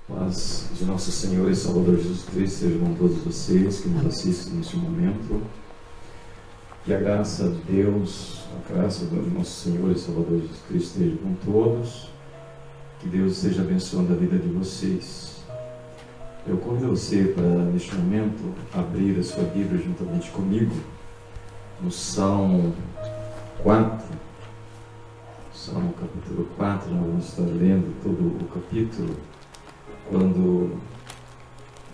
Paz de nosso Senhor e Salvador Jesus Cristo seja com todos vocês que nos assistem neste momento. Que a graça de Deus, a graça do nosso Senhor e Salvador Jesus Cristo esteja com todos. Que Deus esteja abençoando a vida de vocês. Eu convido você para, neste momento, abrir a sua Bíblia juntamente comigo no Salmo 4. Salmo capítulo 4, nós vamos estar lendo todo o capítulo, quando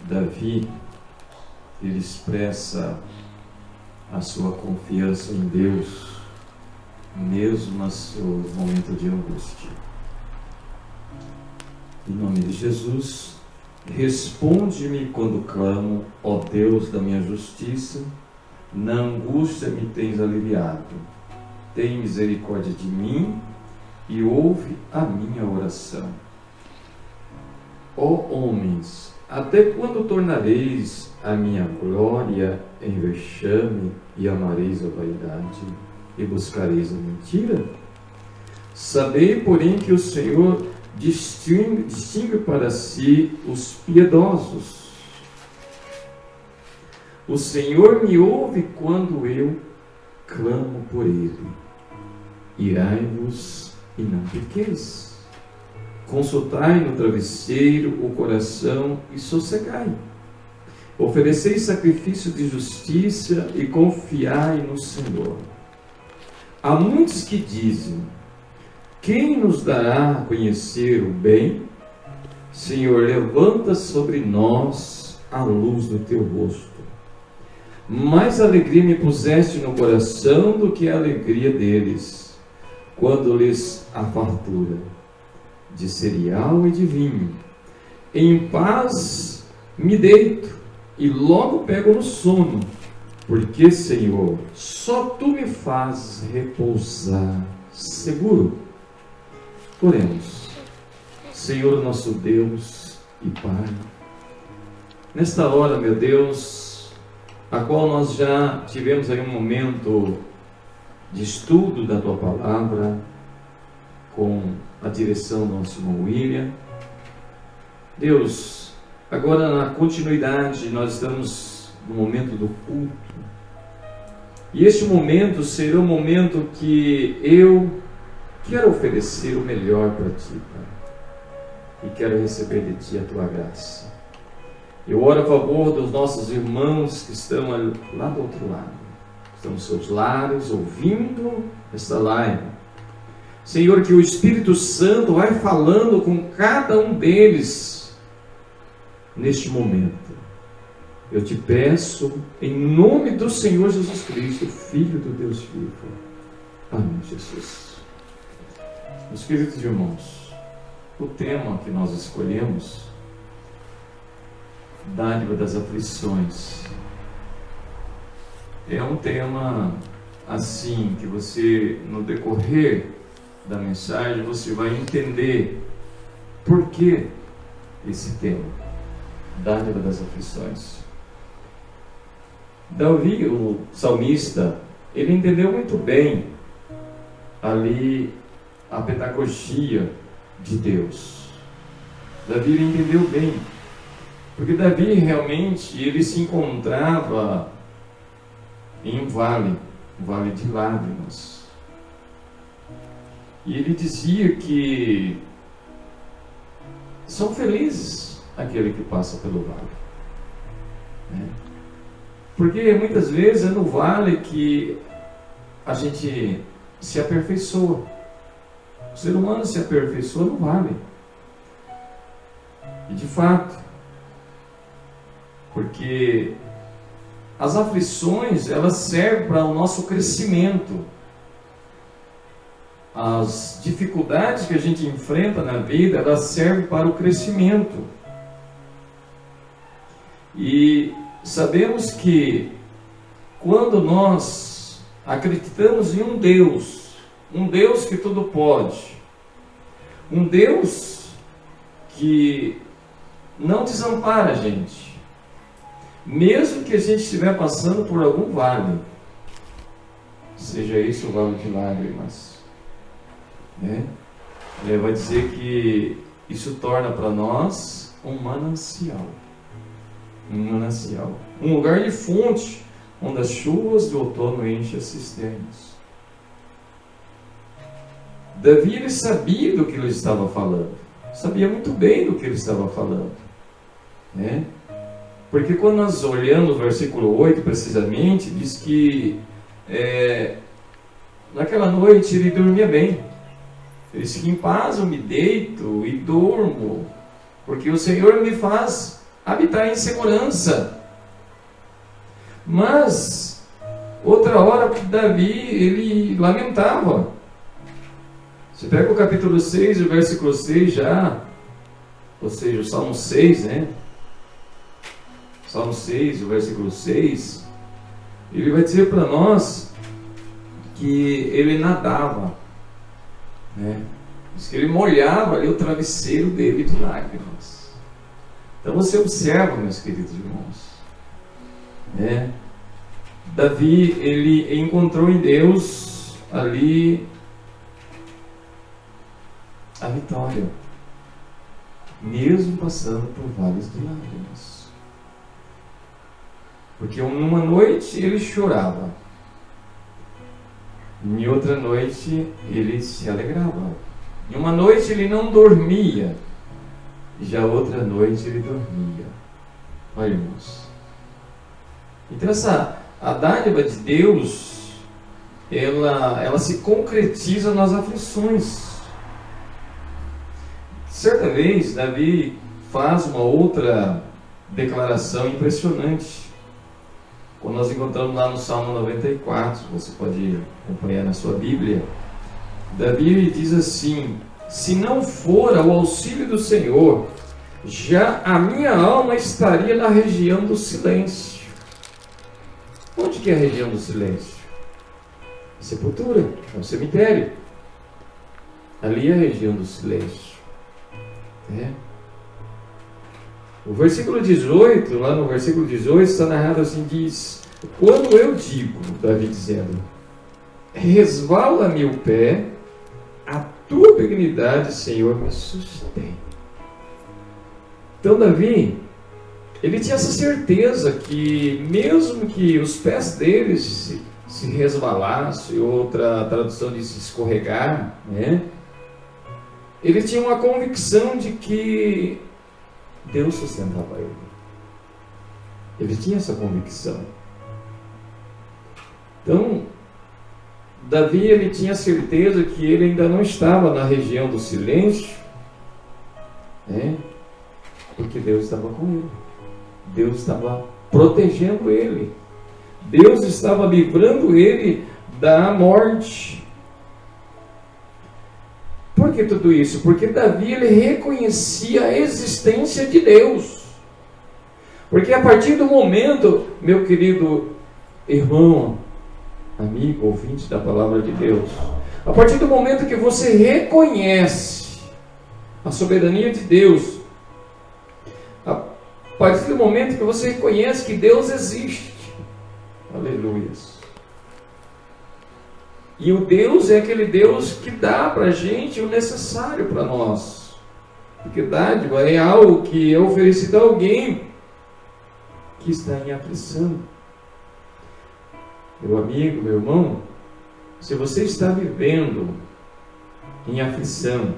Davi ele expressa a sua confiança em Deus, mesmo no seu momento de angústia. Em nome de Jesus, responde-me quando clamo, ó Deus da minha justiça, na angústia me tens aliviado. Tem misericórdia de mim e ouve a minha oração. Ó homens, até quando tornareis a minha glória em vexame e amareis a vaidade e buscareis a mentira? Sabei, porém, que o Senhor distingue para si os piedosos. O Senhor me ouve quando eu clamo por Ele. Irai-vos e não pequeis. Consultai no travesseiro o coração e sossegai. Oferecei sacrifício de justiça e confiai no Senhor. Há muitos que dizem: quem nos dará a conhecer o bem? Senhor, levanta sobre nós a luz do teu rosto. Mais alegria me puseste no coração do que a alegria deles, quando lhes a fartura de cereal e de vinho. Em paz me deito e logo pego no sono, porque, Senhor, só tu me fazes repousar seguro. Oremos. Senhor, nosso Deus e Pai, nesta hora, meu Deus, a qual nós já tivemos aí um momento de estudo da Tua Palavra, com a direção do nosso irmão William. Deus, agora na continuidade, nós estamos no momento do culto. E este momento será um momento que eu quero oferecer o melhor para Ti, Pai. E quero receber de Ti a Tua graça. Eu oro a favor dos nossos irmãos que estão lá do outro lado. Estão nos seus lares, ouvindo esta live. Senhor, que o Espírito Santo vai falando com cada um deles neste momento. Eu te peço, em nome do Senhor Jesus Cristo, Filho do Deus vivo. Amém, Jesus. Meus queridos irmãos, o tema que nós escolhemos, dádiva das aflições, é um tema assim que você, no decorrer da mensagem, você vai entender por que esse tema, dádiva das aflições. Davi, o salmista, ele entendeu muito bem ali a pedagogia de Deus. Davi ele entendeu bem, porque Davi realmente ele se encontrava em um vale de lágrimas. E ele dizia que são felizes aquele que passa pelo vale, né? Porque muitas vezes é no vale que a gente se aperfeiçoa. O ser humano se aperfeiçoa no vale. E de fato, porque as aflições, elas servem para o nosso crescimento. As dificuldades que a gente enfrenta na vida, elas servem para o crescimento. E sabemos que quando nós acreditamos em um Deus que tudo pode, um Deus que não desampara a gente, mesmo que a gente estiver passando por algum vale, seja esse o vale de lágrimas, né? Vai dizer que isso torna para nós um manancial. Um manancial. Um lugar de fonte, onde as chuvas do outono enchem as cisternas. Davi, ele sabia do que ele estava falando. Sabia muito bem do que ele estava falando. Né? Porque quando nós olhamos o versículo 8, precisamente, diz que naquela noite ele dormia bem. Ele disse: em paz eu me deito e durmo, porque o Senhor me faz habitar em segurança. Mas, outra hora, Davi, ele lamentava. Você pega o capítulo 6, o versículo 6 já, ou seja, o Salmo 6, né? Salmo 6, o versículo 6, ele vai dizer para nós que ele nadava, né? Diz que ele molhava ali o travesseiro dele de lágrimas. Então você observa, meus queridos irmãos, né? Davi, ele encontrou em Deus ali a vitória, mesmo passando por vales de lágrimas. Porque numa noite ele chorava, em outra noite ele se alegrava. Em uma noite ele não dormia, já outra noite ele dormia. Olha, irmãos. Então a dádiva de Deus, ela se concretiza nas aflições. Certa vez, Davi faz uma outra declaração impressionante. Quando nós encontramos lá no Salmo 94, você pode acompanhar na sua Bíblia, Davi diz assim: se não for ao auxílio do Senhor, já a minha alma estaria na região do silêncio. Onde que é a região do silêncio? A sepultura, é o cemitério. Ali é a região do silêncio. O versículo 18, lá no versículo 18, está narrado assim, diz: quando eu digo, Davi dizendo, resvala-me o pé, a tua benignidade, Senhor, me sustém. Então Davi, ele tinha essa certeza que mesmo que os pés dele se resvalassem, outra tradução diz escorregar, né? Ele tinha uma convicção de que Deus sustentava ele. Ele tinha essa convicção. Então, Davi, ele tinha certeza que ele ainda não estava na região do silêncio, né? Porque Deus estava com ele. Deus estava protegendo ele. Deus estava livrando ele da morte. Por que tudo isso? Porque Davi, ele reconhecia a existência de Deus. Porque a partir do momento, meu querido irmão, amigo, ouvinte da palavra de Deus, a partir do momento que você reconhece a soberania de Deus, a partir do momento que você reconhece que Deus existe, aleluias. E o Deus é aquele Deus que dá para a gente o necessário para nós. Porque dádiva é algo que é oferecido a alguém que está em aflição. Meu amigo, meu irmão, se você está vivendo em aflição,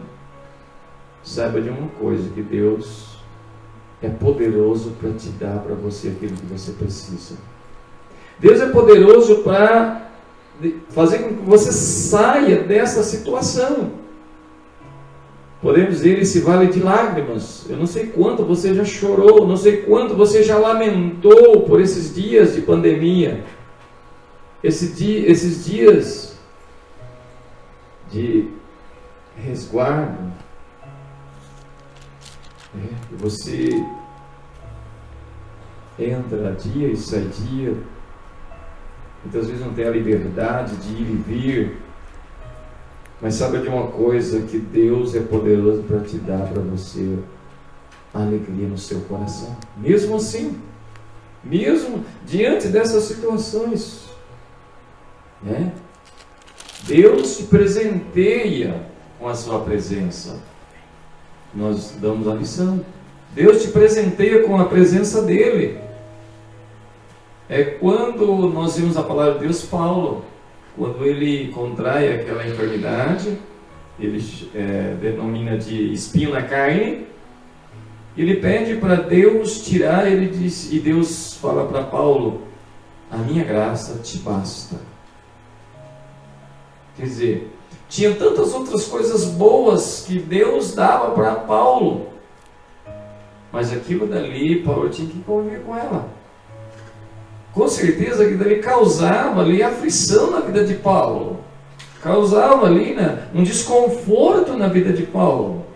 saiba de uma coisa, que Deus é poderoso para te dar para você aquilo que você precisa. Deus é poderoso para fazer com que você saia dessa situação. Podemos dizer esse vale de lágrimas. Eu não sei quanto você já chorou, não sei quanto você já lamentou por esses dias de pandemia, esses dias de resguardo. Você entra dia e sai dia, muitas vezes não tem a liberdade de ir e vir, mas saiba de uma coisa, que Deus é poderoso para te dar para você alegria no seu coração, mesmo assim, mesmo diante dessas situações, né? Deus te presenteia com a sua presença. Nós damos a lição Deus te presenteia com a presença dele. É quando nós vimos a palavra de Deus, Paulo, quando ele contrai aquela enfermidade, ele denomina de espinho na carne, ele pede para Deus tirar, ele diz, e Deus fala para Paulo: a minha graça te basta. Quer dizer, tinha tantas outras coisas boas que Deus dava para Paulo, mas aquilo dali, Paulo tinha que conviver com ela. Com certeza que dali causava ali aflição na vida de Paulo, causava ali um desconforto na vida de Paulo.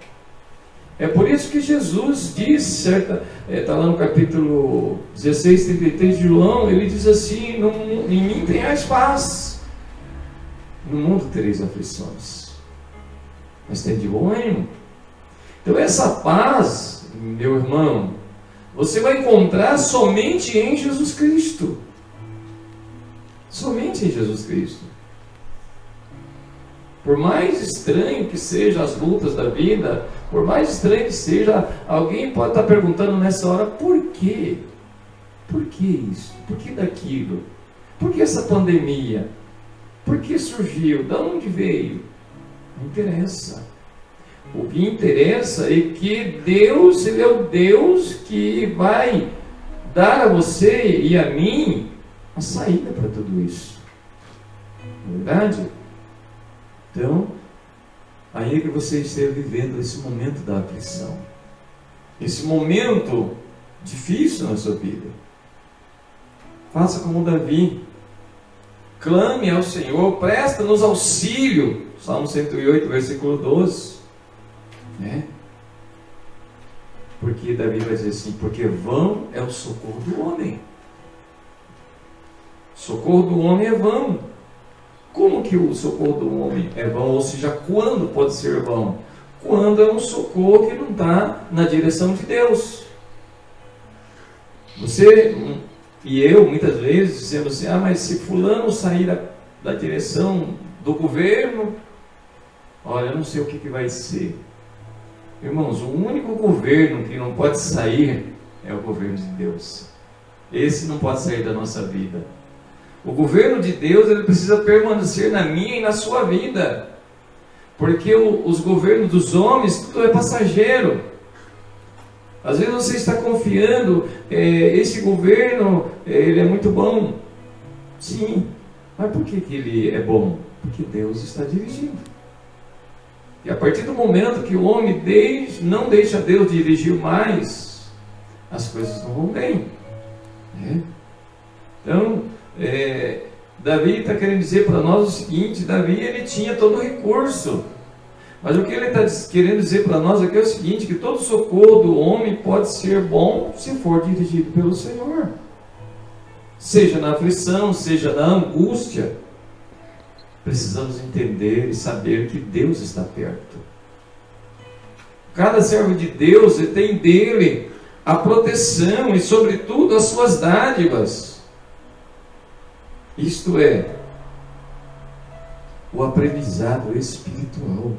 É por isso que Jesus diz, está lá no capítulo 16, 33 de João, ele diz assim: em mim tenhais paz, no mundo tereis aflições, mas tem de bom ânimo. Então essa paz, meu irmão, você vai encontrar somente em Jesus Cristo. Somente em Jesus Cristo. Por mais estranho que sejam as lutas da vida, por mais estranho que seja, alguém pode estar perguntando nessa hora: por quê? Por que isso? Por que daquilo? Por que essa pandemia? Por que surgiu? De onde veio? Não interessa. O que interessa é que Deus, Ele é o Deus que vai dar a você e a mim a saída para tudo isso. Não é verdade? Então, aí que você esteja vivendo esse momento da aflição, esse momento difícil na sua vida, faça como Davi, clame ao Senhor, presta-nos auxílio, Salmo 108, versículo 12, porque Davi vai dizer assim: porque vão é o socorro do homem, socorro do homem é vão. Como que o socorro do homem é vão? Ou seja, quando pode ser vão? Quando é um socorro que não está na direção de Deus. Você e eu, muitas vezes, dizemos assim: mas se fulano sair da direção do governo, olha, eu não sei o que vai ser. Irmãos, o único governo que não pode sair é o governo de Deus. Esse não pode sair da nossa vida. O governo de Deus, ele precisa permanecer na minha e na sua vida, porque os governos dos homens, tudo é passageiro. Às vezes você está confiando, esse governo, ele é muito bom. Sim, mas por que ele é bom? Porque Deus está dirigindo. E a partir do momento que o homem não deixa Deus dirigir mais, as coisas não vão bem. Então, Davi está querendo dizer para nós o seguinte: Davi, ele tinha todo o recurso, mas o que ele está querendo dizer para nós aqui é o seguinte: que todo socorro do homem pode ser bom se for dirigido pelo Senhor, seja na aflição, seja na angústia. Precisamos entender e saber que Deus está perto. Cada servo de Deus tem dele a proteção e, sobretudo, as suas dádivas. Isto é, o aprendizado espiritual.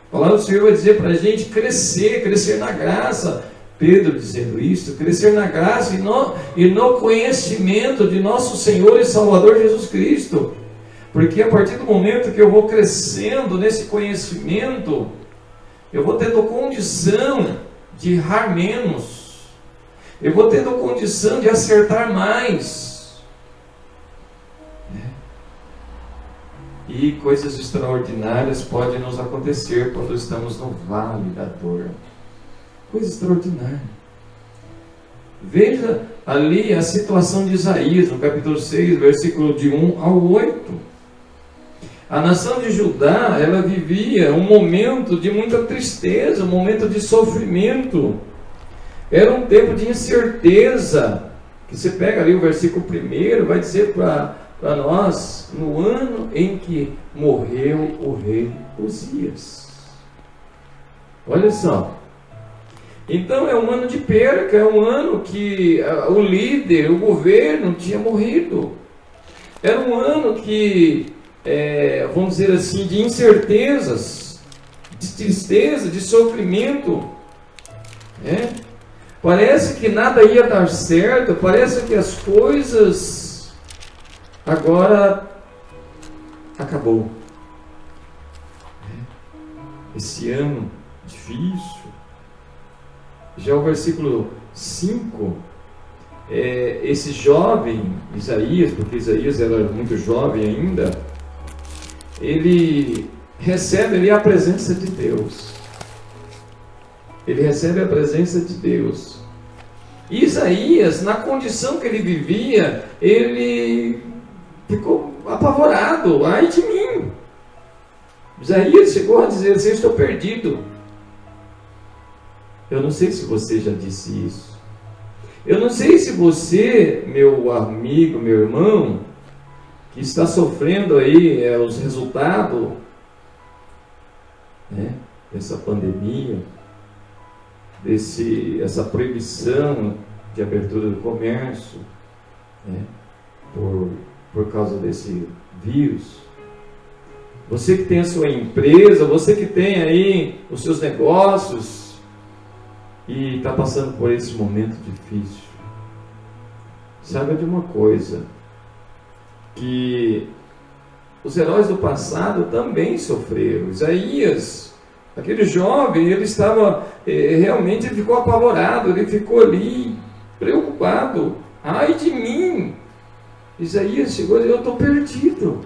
A palavra do Senhor vai dizer para a gente crescer na graça. Pedro dizendo isso: crescer na graça e no conhecimento de nosso Senhor e Salvador Jesus Cristo. Porque a partir do momento que eu vou crescendo nesse conhecimento, eu vou tendo condição de errar menos, eu vou tendo condição de acertar mais. E coisas extraordinárias podem nos acontecer quando estamos no vale da dor. Coisa extraordinária. Veja ali a situação de Isaías, no capítulo 6, versículo de 1 ao 8. A nação de Judá, ela vivia um momento de muita tristeza, um momento de sofrimento. Era um tempo de incerteza. Que você pega ali o versículo 1, vai dizer para nós, no ano em que morreu o rei Uzias. Olha só. Então é um ano de perca, é um ano que o líder, o governo tinha morrido. Era um ano que, vamos dizer assim, de incertezas, de tristeza, de sofrimento. Parece que nada ia dar certo, parece que as coisas agora acabou. Esse ano difícil. Já o versículo 5, esse jovem Isaías, porque Isaías era muito jovem ainda, ele recebe ali a presença de Deus. Ele recebe a presença de Deus. Isaías, na condição que ele vivia, ele ficou apavorado. Ai de mim! Isaías chegou a dizer assim: eu estou perdido. Eu não sei se você já disse isso. Eu não sei se você, meu amigo, meu irmão, que está sofrendo aí os resultados dessa pandemia, essa proibição de abertura do comércio, por causa desse vírus. Você que tem a sua empresa, você que tem aí os seus negócios e está passando por esse momento difícil, saiba de uma coisa, que os heróis do passado também sofreram. Isaías, aquele jovem, ele estava realmente, ele ficou apavorado, ele ficou ali preocupado. Ai de mim! Isaías chegou e disse: eu estou perdido.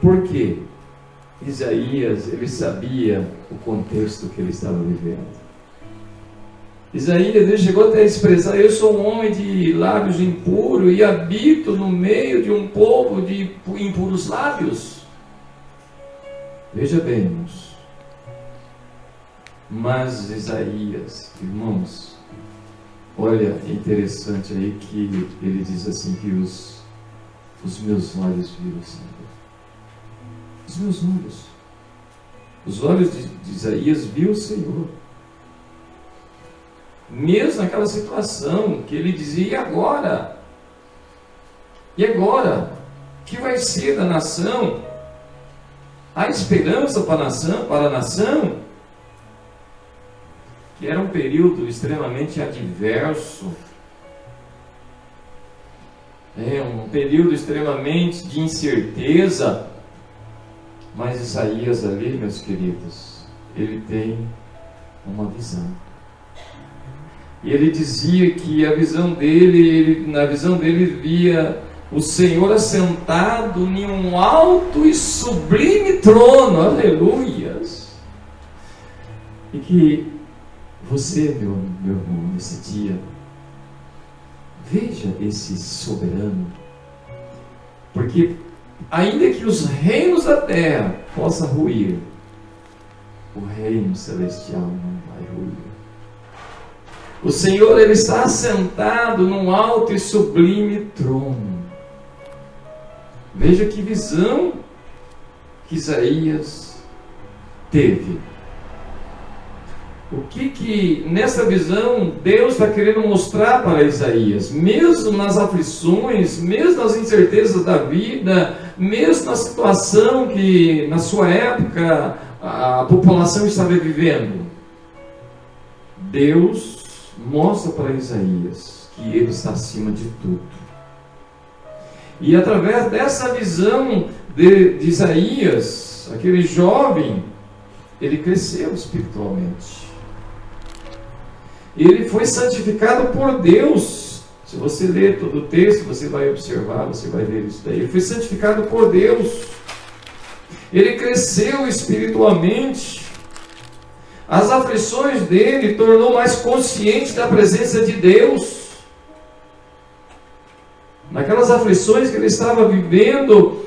Por quê? Isaías, ele sabia o contexto que ele estava vivendo. Isaías, ele chegou até a expressar: eu sou um homem de lábios impuros e habito no meio de um povo de impuros lábios. Veja bem, irmãos. Mas Isaías, irmãos, olha, é interessante aí que ele diz assim, que os meus olhos viram o Senhor. Os meus olhos. Os olhos de Isaías viu o Senhor. Mesmo naquela situação que ele dizia: e agora? E agora? O que vai ser da nação? Há esperança para a nação? Que era um período extremamente adverso. Um período extremamente de incerteza. Mas Isaías ali, meus queridos, ele tem uma visão. E ele dizia que na visão dele via o Senhor assentado em um alto e sublime trono. Aleluias! E que você, meu irmão, nesse dia, veja esse soberano, porque ainda que os reinos da terra possam ruir, o reino celestial não vai ruir. O Senhor, ele está assentado num alto e sublime trono. Veja que visão que Isaías teve. O que nessa visão Deus está querendo mostrar para Isaías? Mesmo nas aflições, mesmo nas incertezas da vida, mesmo na situação que na sua época a população estava vivendo, Deus mostra para Isaías que ele está acima de tudo. E através dessa visão de Isaías, aquele jovem, ele cresceu espiritualmente. Ele foi santificado por Deus. Se você ler todo o texto, você vai observar, você vai ver isso daí. Ele foi santificado por Deus. Ele cresceu espiritualmente. As aflições dele tornou mais consciente da presença de Deus. Naquelas aflições que ele estava vivendo,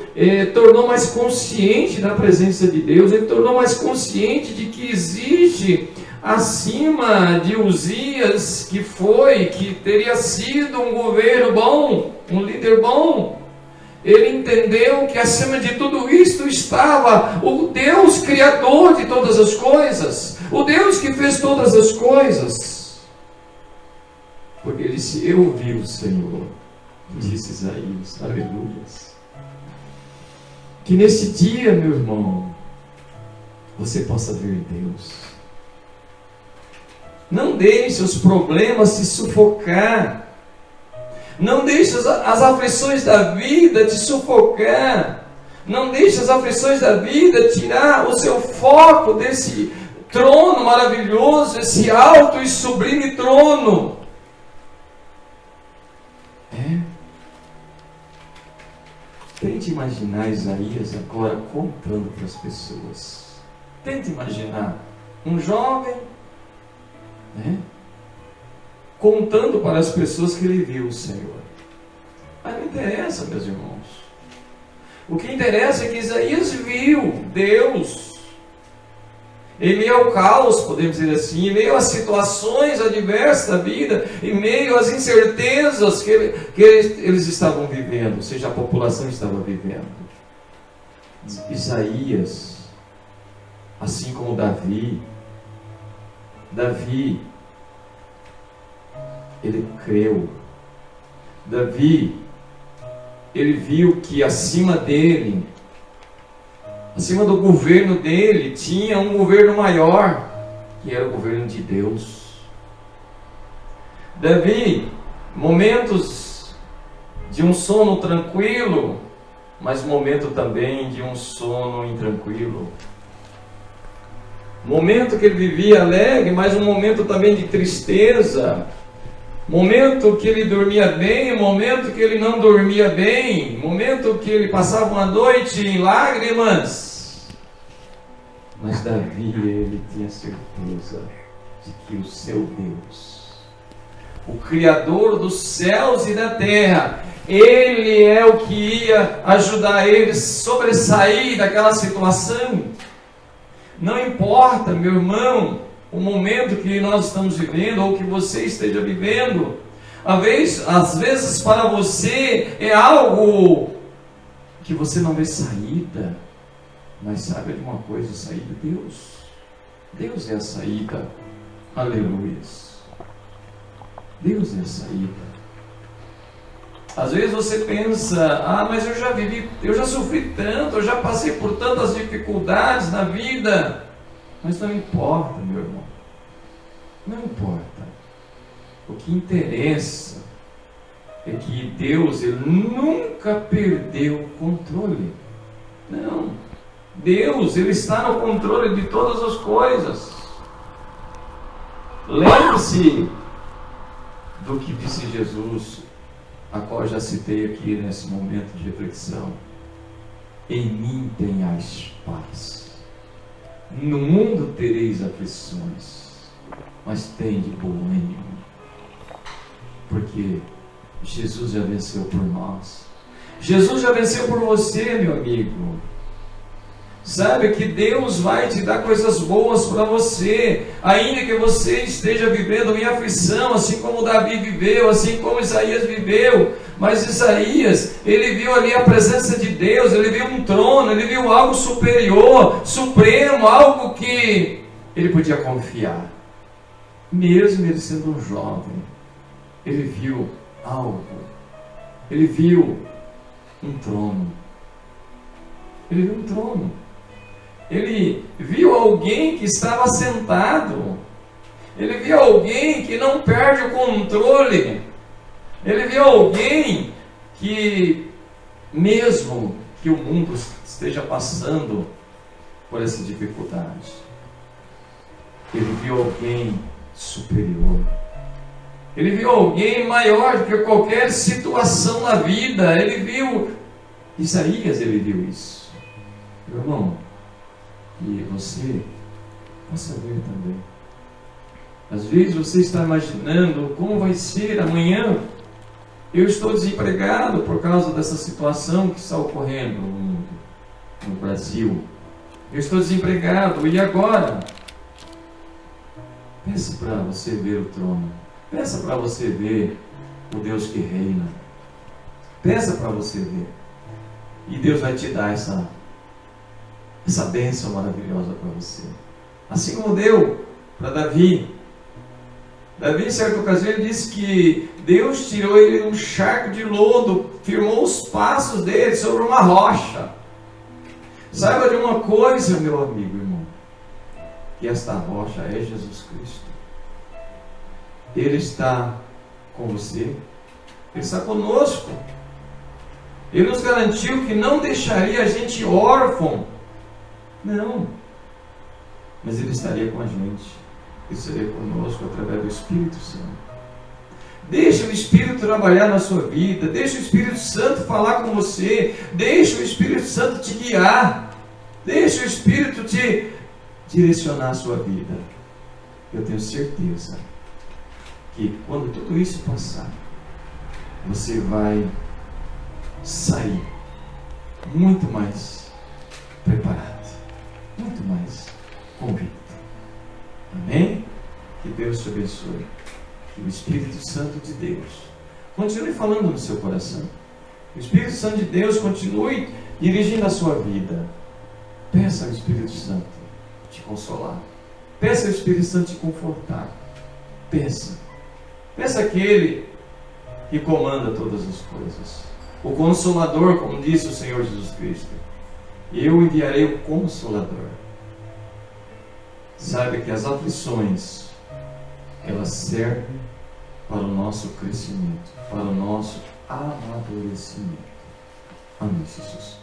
tornou mais consciente da presença de Deus. Ele tornou mais consciente de que existe acima de Uzias, que teria sido um governo bom, um líder bom. Ele entendeu que acima de tudo isto estava o Deus criador de todas as coisas, o Deus que fez todas as coisas. Porque ele disse: eu vi o Senhor, disse Isaías. Aleluia. Que nesse dia, meu irmão, você possa ver Deus. Não deixe os problemas te sufocar. Não deixe as aflições da vida te sufocar. Não deixe as aflições da vida tirar o seu foco desse trono maravilhoso, esse alto e sublime trono. Tente imaginar Isaías agora contando para as pessoas. Tente imaginar um jovem, contando para as pessoas que ele viu o Senhor. Mas não interessa, meus irmãos. O que interessa é que Isaías viu Deus. Em meio ao caos, podemos dizer assim, em meio às situações adversas da vida, em meio às incertezas que eles estavam vivendo, ou seja, a população estava vivendo. Isaías, assim como Davi, ele creu. Davi, ele viu que acima dele, acima do governo dele, tinha um governo maior, que era o governo de Deus. Davi, momentos de um sono tranquilo, mas momento também de um sono intranquilo. Momento que ele vivia alegre, mas um momento também de tristeza. Momento que ele dormia bem, momento que ele não dormia bem, momento que ele passava uma noite em lágrimas. Mas Davi, ele tinha certeza de que o seu Deus, o Criador dos céus e da terra, Ele é o que ia ajudar ele a sobressair daquela situação. Não importa, meu irmão, o momento que nós estamos vivendo, ou que você esteja vivendo, às vezes para você é algo que você não vê saída, mas saiba de uma coisa, a saída é Deus. Deus é a saída. Aleluia. Deus é a saída. Às vezes você pensa, mas eu já sofri tanto, eu já passei por tantas dificuldades na vida. Mas não importa, meu irmão. Não importa. O que interessa é que Deus, Ele nunca perdeu o controle. Não. Deus, Ele está no controle de todas as coisas. Lembre-se do que disse Jesus, a qual eu já citei aqui nesse momento de reflexão. Em mim tenhais paz. No mundo tereis aflições, mas tende bom ânimo, porque Jesus já venceu por nós. Jesus já venceu por você, meu amigo. Sabe que Deus vai te dar coisas boas para você, ainda que você esteja vivendo em aflição, assim como Davi viveu, assim como Isaías viveu. Mas Isaías, ele viu ali a presença de Deus, ele viu um trono, ele viu algo superior, supremo, algo que ele podia confiar. Mesmo ele sendo um jovem, ele viu algo, ele viu um trono. Ele viu um trono. Ele viu alguém que estava sentado. Ele viu alguém que não perde o controle. Ele viu alguém que, mesmo que o mundo esteja passando por essa dificuldade, ele viu alguém superior. Ele viu alguém maior do que qualquer situação na vida. Ele viu, Isaías, ele viu isso. Meu irmão, e você possa ver também. Às vezes você está imaginando como vai ser amanhã. Eu estou desempregado por causa dessa situação que está ocorrendo no Brasil. Eu estou desempregado, e agora? Peça para você ver o trono. Peça para você ver o Deus que reina. Peça para você ver. E Deus vai te dar essa bênção maravilhosa para você. Assim como deu para Davi. Davi, em certa ocasião, ele disse que Deus tirou ele de um charco de lodo, firmou os passos dele sobre uma rocha. Saiba de uma coisa, meu amigo, irmão, que esta rocha é Jesus Cristo. Ele está com você, Ele está conosco. Ele nos garantiu que não deixaria a gente órfão. Não. Mas Ele estaria com a gente. Ele estaria conosco através do Espírito Santo. Deixa o Espírito trabalhar na sua vida. Deixa o Espírito Santo falar com você. Deixa o Espírito Santo te guiar. Deixa o Espírito te direcionar a sua vida. Eu tenho certeza que quando tudo isso passar, você vai sair muito mais preparado, muito mais convicto. Amém? Que Deus te abençoe. Que o Espírito Santo de Deus continue falando no seu coração. Que o Espírito Santo de Deus continue dirigindo a sua vida. Peça ao Espírito Santo te consolar. Peça ao Espírito Santo te confortar. Peça. Peça àquele que comanda todas as coisas. O Consolador, como disse o Senhor Jesus Cristo. Eu enviarei o Consolador. Saiba que as aflições, elas servem para o nosso crescimento, para o nosso amadurecimento. Amém, Jesus.